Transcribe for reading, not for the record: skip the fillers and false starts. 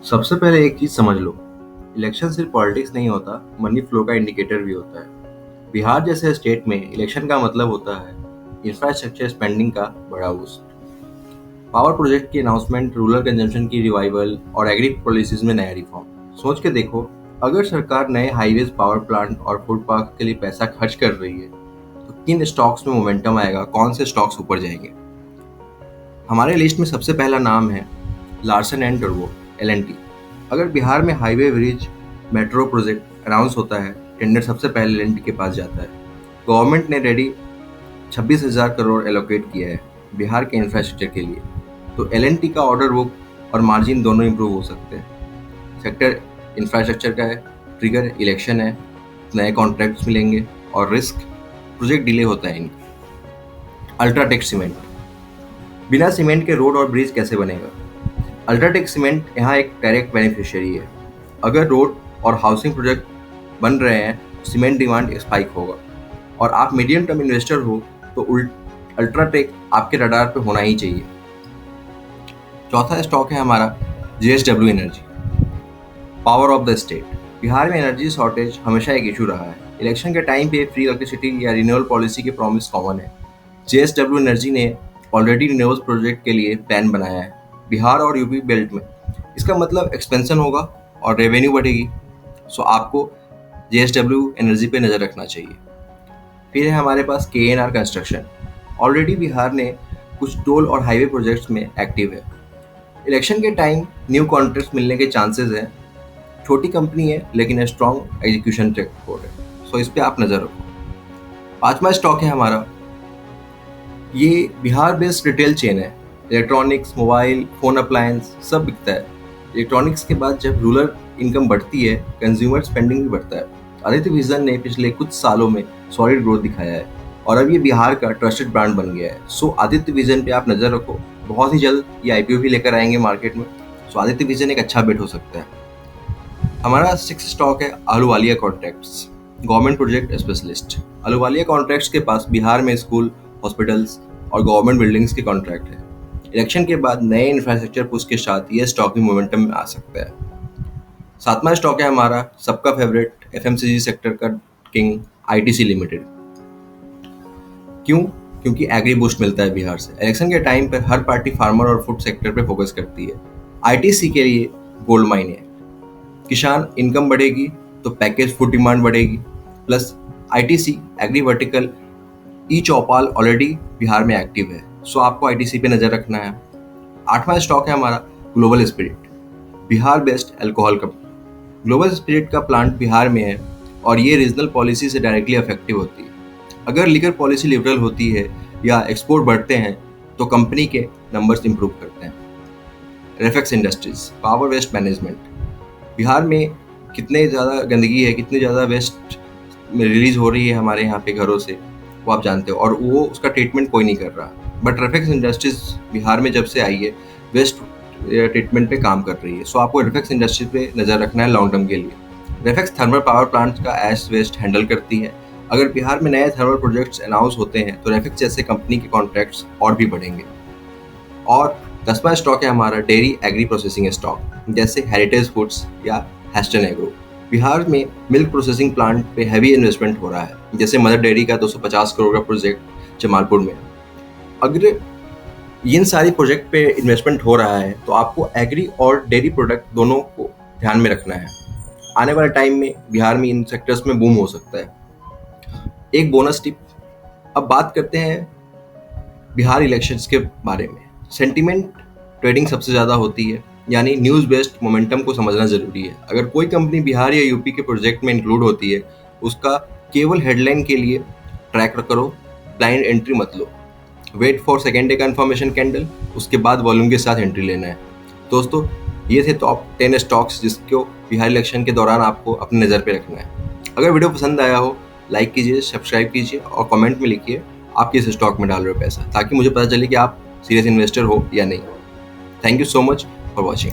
सबसे पहले एक चीज समझ लो, इलेक्शन सिर्फ पॉलिटिक्स नहीं होता, मनी फ्लो का इंडिकेटर भी होता है। बिहार जैसे स्टेट में इलेक्शन का मतलब होता है इंफ्रास्ट्रक्चर स्पेंडिंग का बड़ा बूस्ट, पावर प्रोजेक्ट की अनाउंसमेंट, रूरल कंजम्पशन की रिवाइवल और एग्री पॉलिसीज में नया रिफॉर्म। सोच के देखो, अगर सरकार नए हाईवेज, पावर प्लांट और फूड पार्क के लिए पैसा खर्च कर रही है तो किन स्टॉक्स में मोमेंटम आएगा, कौन से स्टॉक्स ऊपर जाएंगे। हमारे लिस्ट में सबसे पहला नाम है लार्सन एंड टर्बो, LNT। अगर बिहार में highway, bridge, metro project announce होता है, टेंडर सबसे पहले LNT के पास जाता है। गवर्नमेंट ने रेडी 26,000 करोड़ एलोकेट किया है बिहार के इंफ्रास्ट्रक्चर के लिए, तो LNT का ऑर्डर बुक और मार्जिन दोनों इंप्रूव हो सकते हैं। सेक्टर इंफ्रास्ट्रक्चर का है, ट्रिगर इलेक्शन है, नए कॉन्ट्रैक्ट्स मिलेंगे और रिस्क प्रोजेक्ट डिले होता है इनका। अल्ट्राटेक सीमेंट, बिना सीमेंट के रोड और ब्रिज कैसे बनेगा। अल्ट्राटेक सीमेंट यहाँ एक डायरेक्ट बेनिफिशियरी है। अगर रोड और हाउसिंग प्रोजेक्ट बन रहे हैं तो सीमेंट डिमांड स्पाइक होगा, और आप मीडियम टर्म इन्वेस्टर हो तो अल्ट्राटेक आपके रडार पे होना ही चाहिए। चौथा स्टॉक है हमारा JSW energy, power of the state. Bihar में एनर्जी शॉर्टेज हमेशा एक इशू रहा है। इलेक्शन के टाइम पे फ्री इलेक्ट्रिसिटी या रिन्यूएबल पॉलिसी के प्रॉमिस कॉमन है। JSW एनर्जी ने ऑलरेडी रिन्यूएबल्स प्रोजेक्ट के लिए प्लान बनाया है बिहार और यूपी बेल्ट में। इसका मतलब एक्सपेंशन होगा और रेवेन्यू बढ़ेगी, सो आपको JSW एनर्जी पे नज़र रखना चाहिए। फिर है हमारे पास KNR कंस्ट्रक्शन। ऑलरेडी बिहार ने कुछ टोल और हाईवे प्रोजेक्ट्स में एक्टिव है। इलेक्शन के टाइम न्यू कॉन्ट्रैक्ट्स मिलने के चांसेस हैं। छोटी कंपनी है लेकिन स्ट्रॉन्ग एग्जीक्यूशन ट्रैक रिकॉर्ड है, सो इस पे आप नज़र रखो। पांचवा स्टॉक है हमारा, ये बिहार बेस्ड रिटेल चेन है। इलेक्ट्रॉनिक्स, मोबाइल, फोन, अप्लायंस सब बिकता है। इलेक्ट्रॉनिक्स के बाद जब रूरल इनकम बढ़ती है, कंज्यूमर स्पेंडिंग भी बढ़ता है। आदित्य विजन ने पिछले कुछ सालों में सॉलिड ग्रोथ दिखाया है और अब ये बिहार का ट्रस्टेड ब्रांड बन गया है। सो आदित्य विजन पे आप नज़र रखो, बहुत ही जल्द ये IPO भी लेकर आएंगे मार्केट में। सो आदित्य विजन एक अच्छा बेट हो सकता है। हमारा 6 स्टॉक है Ahluwalia contracts, government project specialist. Ahluwalia contracts के पास बिहार में स्कूल, हॉस्पिटल्स और गवर्नमेंट बिल्डिंग्स के कॉन्ट्रैक्ट है। इलेक्शन के बाद नए इंफ्रास्ट्रक्चर पुश के साथ ये स्टॉक भी मोमेंटम में आ सकता है। सातवां स्टॉक है हमारा सबका फेवरेट FMCG सेक्टर का किंग, ITC लिमिटेड। क्यों? क्योंकि एग्री बूस्ट मिलता है बिहार से। इलेक्शन के टाइम पर हर पार्टी फार्मर और फूड सेक्टर पे फोकस करती है। ITC के लिए गोल्ड माइन है। किसान इनकम बढ़ेगी तो पैकेज फूड डिमांड बढ़ेगी, प्लस ITC एग्री वर्टिकल ई चौपाल ऑलरेडी बिहार में एक्टिव है, सो आपको ITC पे नज़र रखना है। आठवां स्टॉक है हमारा global spirit, Bihar based alcohol company. Global spirit का प्लांट बिहार में है और ये रीजनल पॉलिसी से डायरेक्टली अफेक्टिव होती है। अगर लीगर पॉलिसी लिबरल होती है या एक्सपोर्ट बढ़ते हैं तो कंपनी के नंबर्स इंप्रूव करते हैं। Refex industries, power waste management. Bihar में कितने ज़्यादा गंदगी है, कितनी ज़्यादा वेस्ट रिलीज हो रही है हमारे यहाँ पे घरों से, वो आप जानते हो, और वो उसका ट्रीटमेंट कोई नहीं कर रहा। बट रेफेक्स इंडस्ट्रीज बिहार में जब से आई है, वेस्ट ट्रीटमेंट पे काम कर रही है। सो आपको रेफेक्स इंडस्ट्री पे नज़र रखना है लॉन्ग टर्म के लिए। रेफेक्स थर्मल पावर प्लांट्स का ऐश वेस्ट हैंडल करती है। अगर बिहार में नए थर्मल प्रोजेक्ट्स अनाउंस होते हैं तो रेफेक्स जैसे कंपनी के कॉन्ट्रैक्ट्स और भी बढ़ेंगे। और 10वां स्टॉक है हमारा डेयरी एग्री प्रोसेसिंग स्टॉक, जैसे हेरिटेज फूड्स या हेस्टन एग्रो। बिहार में मिल्क प्रोसेसिंग प्लांट पे हैवी इन्वेस्टमेंट हो रहा है, जैसे मदर डेयरी का 250 करोड़ का प्रोजेक्ट जमालपुर में। अगर इन सारी प्रोजेक्ट पे इन्वेस्टमेंट हो रहा है तो आपको एग्री और डेयरी प्रोडक्ट दोनों को ध्यान में रखना है। आने वाले टाइम में बिहार में इन सेक्टर्स में बूम हो सकता है। एक बोनस टिप, अब बात करते हैं बिहार इलेक्शंस के बारे में। सेंटिमेंट ट्रेडिंग सबसे ज़्यादा होती है, यानी न्यूज़ बेस्ड मोमेंटम को समझना ज़रूरी है। अगर कोई कंपनी बिहार या यूपी के प्रोजेक्ट में इंक्लूड होती है, उसका केवल हेडलाइन के लिए ट्रैक करो, ब्लाइंड एंट्री मत लो। Wait for second day confirmation candle, उसके बाद वॉल्यूम के साथ एंट्री लेना है। दोस्तों, ये थे टॉप 10 स्टॉक्स जिसको बिहार इलेक्शन के दौरान आपको अपनी नज़र पे रखना है। अगर वीडियो पसंद आया हो, लाइक कीजिए, सब्सक्राइब कीजिए और कमेंट में लिखिए आप किस स्टॉक में डाल रहे हो पैसा, ताकि मुझे पता चले कि आप सीरियस इन्वेस्टर हो या नहीं। Thank you so much for watching.